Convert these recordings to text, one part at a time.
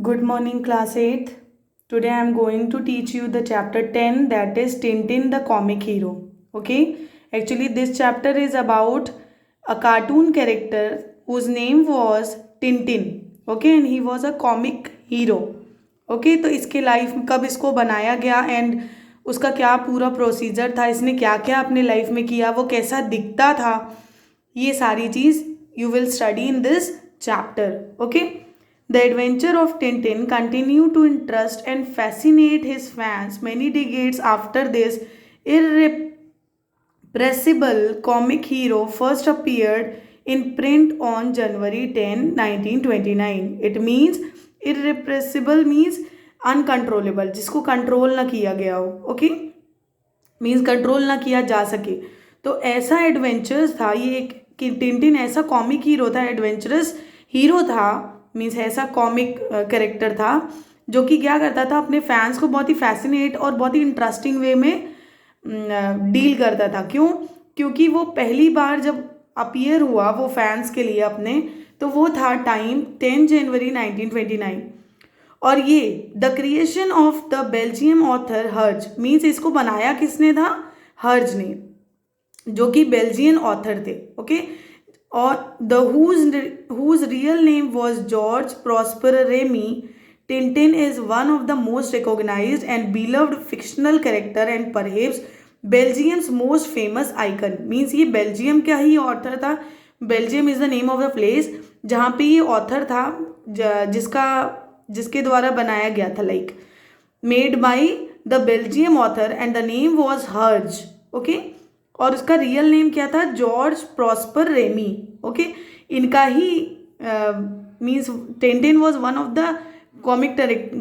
Good morning, class 8th. Today I am going to teach you the chapter 10, that is Tintin the comic hero. Okay, actually, this chapter is about a cartoon character whose name was Tintin. Okay, and he was a comic hero. Okay, तो इसके life कब इसको बनाया गया and उसका क्या पूरा procedure था, इसने क्या क्या अपने लाइफ में किया, वो कैसा दिखता था, ये सारी चीज़ you will study in this chapter. Okay. The adventure of Tintin continued to interest and fascinate his fans many decades after this irrepressible comic hero first appeared in print on January 10, 1929. It means irrepressible means uncontrollable, जिसको control ना किया गया हो. Okay, means control ना किया जा सके. तो ऐसा एडवेंचर्स था ये एक कि टिंटिन ऐसा कॉमिक हीरो था, एडवेंचरस हीरो था, मीन्स ऐसा कॉमिक कैरेक्टर था जो कि क्या करता था, अपने फैंस को बहुत ही फैसिनेट और बहुत ही इंटरेस्टिंग वे में डील करता था. क्यों? क्योंकि वो पहली बार जब अपीयर हुआ वो फैंस के लिए अपने, तो वो था टाइम 10 जनवरी 1929. और ये the creation of the Belgium author हर्ज, मीन्स इसको बनाया किसने था? हर्ज ने, जो कि बेल्जियन ऑथर थे. ओके. और the whose real name was George Prosper Remy. Tintin is one of the most recognized and beloved fictional character and perhaps Belgium's most famous icon. Means ये बेल्जियम का ही ऑथर था. Belgium is the name of the place जहाँ पे ये author था, जिसके द्वारा बनाया गया था, like made by the Belgium author and the name was Herge. Okay. और उसका रियल नेम क्या था? George Prosper Remi. ओके. इनका ही means Tintin was one of the comic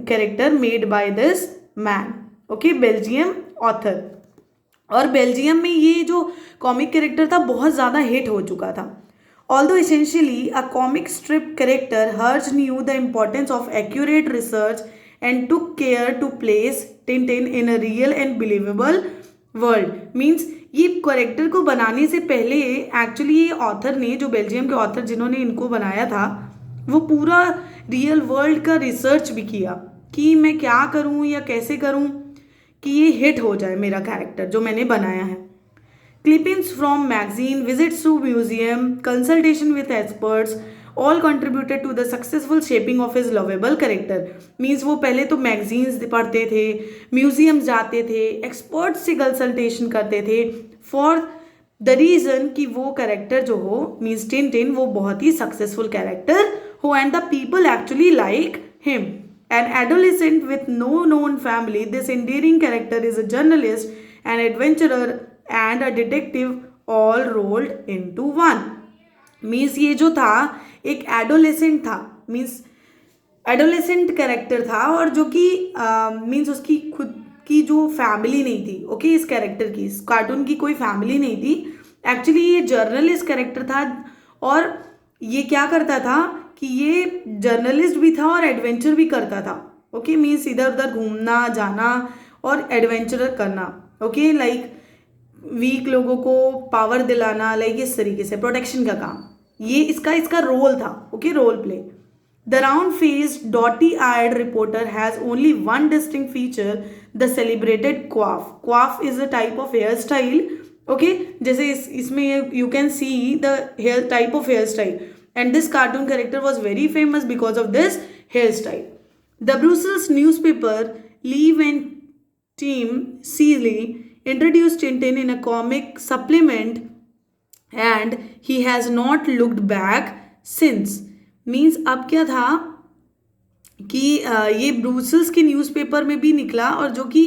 character made by this man. Okay, Belgium author. और Belgium में ये जो कॉमिक कैरेक्टर था बहुत ज़्यादा हिट हो चुका था. Although essentially a comic strip character, Herge knew the importance of accurate research and took care to place Tintin in a real and believable world. Means ये कैरेक्टर को बनाने से पहले एक्चुअली ये ऑथर ने, जो बेल्जियम के ऑथर जिन्होंने इनको बनाया था, वो पूरा रियल वर्ल्ड का रिसर्च भी किया कि मैं क्या करूँ या कैसे करूँ कि ये हिट हो जाए मेरा कैरेक्टर जो मैंने बनाया है. Clippings from magazine, visits to museum, consultation with experts, all contributed to the successful shaping of his lovable character. Means वो पहले तो मैगजीन्स पढ़ते थे, म्यूजियम्स जाते थे, एक्सपर्ट्स से कंसल्टेशन करते थे, फॉर द रीज़न कि वो कैरेक्टर जो हो, मीन्स टिंटिन, वो बहुत ही सक्सेसफुल कैरेक्टर हो and the people actually like him. An adolescent with no known family, this endearing character is a journalist, an adventurer and a detective all rolled into one. Means ये जो था एक adolescent था, means adolescent character था, और जो कि means उसकी खुद की जो फैमिली नहीं थी. ओके, इस कैरेक्टर की, इस कार्टून की कोई फैमिली नहीं थी. एक्चुअली ये जर्नलिस्ट कैरेक्टर था, और ये क्या करता था कि ये जर्नलिस्ट भी था और एडवेंचर भी करता था. ओके, मीन्स इधर उधर घूमना जाना और एडवेंचर करना. ओके, लाइक वीक लोगों को पावर दिलाना, लाइक इस तरीके से प्रोटेक्शन का काम, ये इसका रोल था. Okay, role play. The round faced dotty eyed reporter has only one distinct feature, the celebrated quiff. Quiff is a type of hair style. Okay, जैसे इसमें you can see the hair type of hair style, and this cartoon character was very famous because of this hair style. The Brussels newspaper Le Vingtieme Siecle introduced Tintin in a comic supplement and he has not looked back since. Means अब क्या था कि ये Brussels के newspaper में भी निकला और जो कि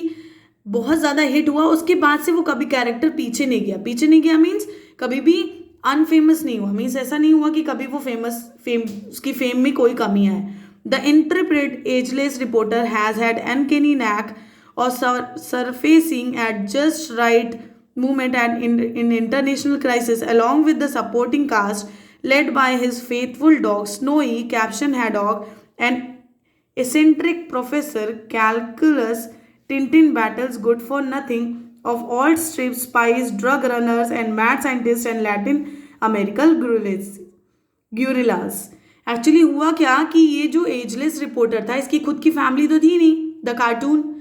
बहुत ज़्यादा हिट हुआ. उसके बाद से वो कभी कैरेक्टर पीछे नहीं गया. मीन्स कभी भी अनफेमस नहीं हुआ. मीन्स ऐसा नहीं हुआ कि कभी वो उसकी फेम में कोई कमी आए. The intrepid ageless reporter has had uncanny knack or surfacing at just right moment and in international crisis, along with the supporting cast led by his faithful dog Snowy, Caption Haddock, and eccentric Professor Calculus. Tintin battles good for nothing of all strips, spies, drug runners, and mad scientists and Latin American guerrillas. Actually हुआ क्या कि ये जो ageless reporter था, इसकी खुद की family तो थी नहीं, द कार्टून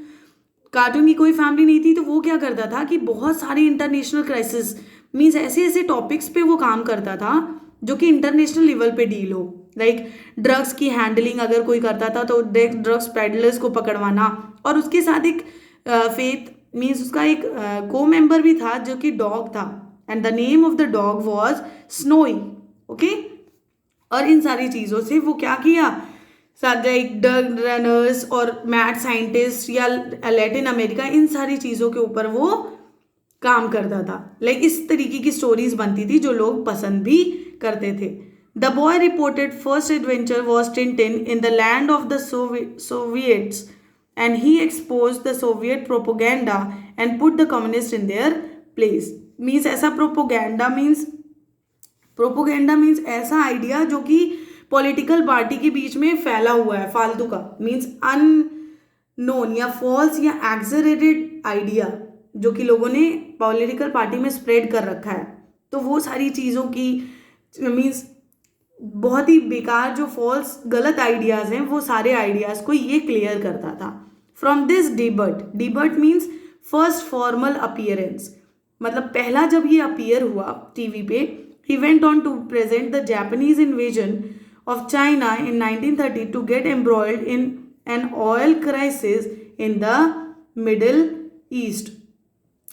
की कोई फैमिली नहीं थी, तो वो क्या करता था कि बहुत सारे इंटरनेशनल क्राइसिस, मीन्स ऐसे ऐसे टॉपिक्स पे वो काम करता था जो कि इंटरनेशनल लेवल पे डील हो, लाइक ड्रग्स की हैंडलिंग अगर कोई करता था तो ड्रग्स पेडलर्स को पकड़वाना, और उसके साथ एक फेथ मीन्स उसका एक को मेंबर भी था जो कि डॉग था, and the name of the dog was snowy. Okay, और इन सारी चीज़ों से वो क्या किया, लाइक ड्रग रनर्स और मैड साइंटिस्ट या लैटिन अमेरिका, इन सारी चीज़ों के ऊपर वो काम करता था। लाइक इस तरीके की स्टोरीज बनती थी जो लोग पसंद भी करते थे। The boy reported first adventure was Tintin in the land of the Soviets and he expose the Soviet propaganda and put the communist in their place. Means ऐसा प्रोपोगेंडा मीन्स ऐसा आइडिया जो कि पॉलिटिकल पार्टी के बीच में फैला हुआ है, फालतू का, मीन्स अननोन या फॉल्स या एग्जरेटेड आइडिया जो कि लोगों ने पॉलिटिकल पार्टी में स्प्रेड कर रखा है। तो वो सारी चीज़ों की मीन्स बहुत ही बेकार जो फॉल्स गलत आइडियाज़ हैं, वो सारे आइडियाज़ को ये क्लियर करता था। From this debut means first formal appearance, मतलब पहला जब ये अपीयर हुआ टीवी पे, he went on to present the Japanese invasion of China in 1930 to get embroiled in an oil crisis in the Middle East।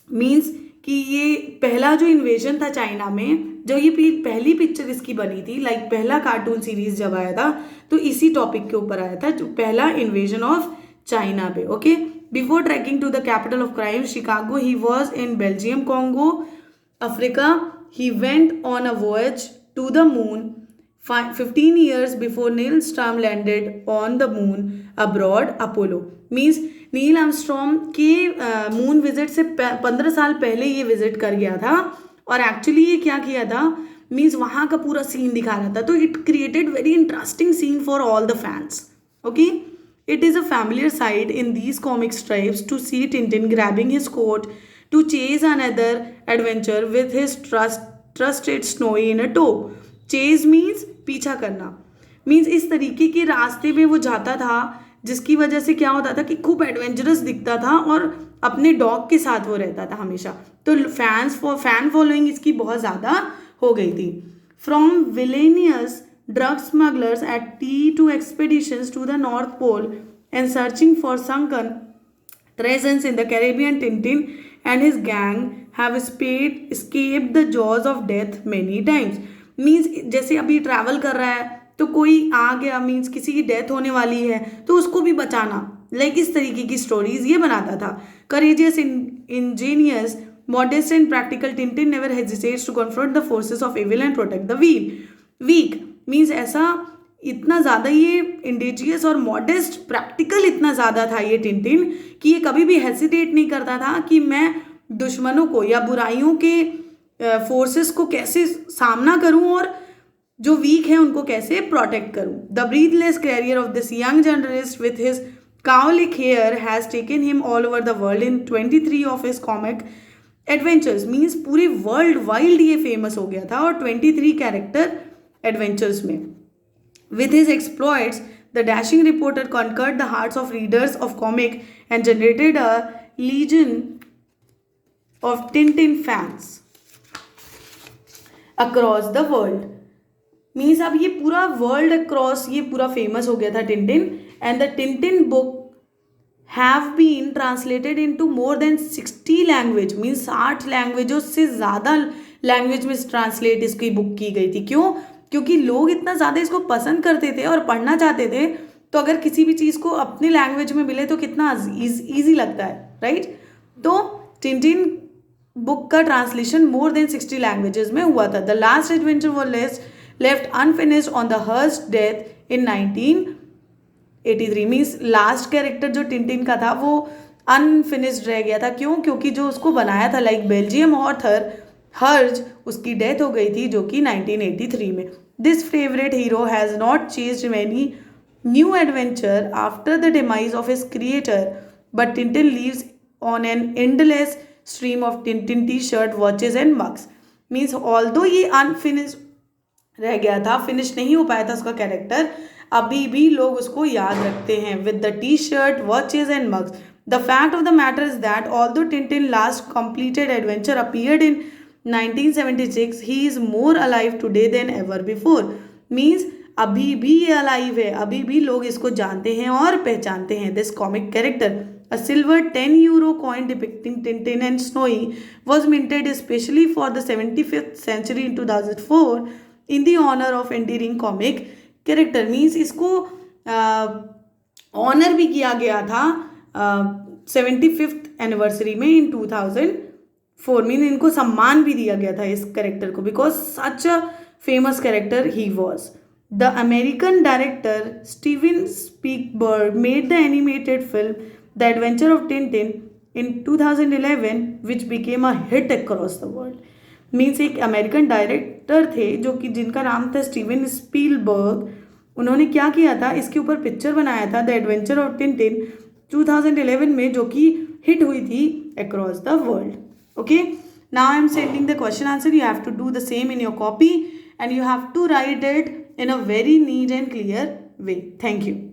Means कि ये पहला जो इन्वेजन था चाइना में, जो ये पहली पिक्चर इसकी बनी थी, लाइक पहला कार्टून सीरीज जब आया था तो इसी टॉपिक के ऊपर आया था, जो पहला इन्वेजन ऑफ चाइना पे। Okay, before trekking to the capital of crime Chicago, he was in Belgium Congo Africa. He went on a voyage to the moon 15 years before Neil Armstrong landed on the moon aboard Apollo। Means Neil Armstrong के moon visit से 15 साल पहले ये visit कर गया था, और actually ये क्या किया था, मीन्स वहाँ का पूरा सीन दिखा रहा था। तो it created very interesting scene for all the fans. Okay, it is a familiar sight in these comic strips to see Tintin grabbing his coat to chase another adventure with his trusted Snowy in a tow। Chase means पीछा करना, means इस तरीके के रास्ते में वो जाता था जिसकी वजह से क्या होता था कि खूब एडवेंचरस दिखता था और अपने डॉग के साथ वो रहता था हमेशा। तो फैन फॉलोइंग इसकी बहुत ज़्यादा हो गई थी। From villainous drug smugglers at to expeditions to the North Pole and searching for sunken treasures in the Caribbean, Tintin and his gang have escaped the jaws of death many times। Means जैसे अभी travel कर रहा है तो कोई आ गया, means किसी की डेथ होने वाली है तो उसको भी बचाना, लाइक इस तरीके की स्टोरीज ये बनाता था। Courageous, Angénieux, modest and practical, Tintin never hesitates to confront the forces of evil and protect the weak। Means ऐसा इतना ज़्यादा ये इंडिजियस और मॉडेस्ट, प्रैक्टिकल इतना ज़्यादा था ये टिंटिन कि ये कभी भी हेसिटेट नहीं करता था कि मैं दुश्मनों को या बुराइयों के फोर्सेस को कैसे सामना करूं और जो वीक है उनको कैसे प्रोटेक्ट करूं। The breathless carrier of this young journalist with his cowlick hair has taken him all over the world in 23 of his comic adventures। Means पूरे वर्ल्ड वाइड ये फेमस हो गया था और 23 कैरेक्टर एडवेंचर्स में। With his exploits, the dashing reporter conquered the hearts of readers of comic and generated a legion of Tintin fans across the world। Means अब ये पूरा वर्ल्ड अक्रॉस ये पूरा फेमस हो गया था Tintin, and the Tintin book have been translated into more than 60 language. Means 60 लैंग्वेजों से ज़्यादा लैंग्वेज में ट्रांसलेट इसकी बुक की गई थी। क्यों? क्योंकि लोग इतना ज़्यादा इसको पसंद करते थे और पढ़ना चाहते थे, तो अगर किसी भी चीज़ को अपने लैंग्वेज में मिले तो कितना ईजी लगता है, राइट। तो टिंटिन बुक का ट्रांसलेशन मोर देन 60 लैंग्वेजेस में हुआ था। The last adventure was left unfinished on the Herge's death in 1983। Means last character जो टिंटिन का था वो अनफिनिश्ड रह गया था। क्यों? क्योंकि जो उसको बनाया था लाइक बेल्जियम ऑथर हर्ज, उसकी डेथ हो गई थी जो कि 1983 में। This favourite hero has not chased many new adventure after the demise of his creator, but Tintin leaves on an endless stream of Tintin T shirt, watches and mugs. Means although ये unfinished रह गया था, finish नहीं हो पाया था उसका character, अभी भी लोग उसको याद रखते हैं with the T shirt, watches and mugs. The fact of the matter is that although Tintin last completed adventure appeared in 1976, he is more alive today then ever before. Means अभी भी ये अलाइव है, अभी भी लोग इसको जानते हैं और पहचानते हैं. This comic character, a silver 10 euro coin depicting Tintin and Snowy, was minted especially for the 75th century in 2004 in the honor of endearing comic character. Means इसको ऑनर भी किया गया था 75th एनिवर्सरी में इन 2004. मीन इनको सम्मान भी दिया गया था इस कैरेक्टर को, because such a famous character he was. The American director Steven Spielberg made the animated film The Adventure of Tintin in 2011, which became a hit across the world. Means एक American director थे जो कि जिनका नाम था Steven Spielberg. उन्होंने क्या किया था, इसके ऊपर पिक्चर बनाया था द एडवेंचर ऑफ टिंटिन 2011 में, जो कि हिट हुई थी across the world. Okay, now I am sending the question answer. You have to do the same in your copy and you have to write it in a very neat and clear way. Thank you.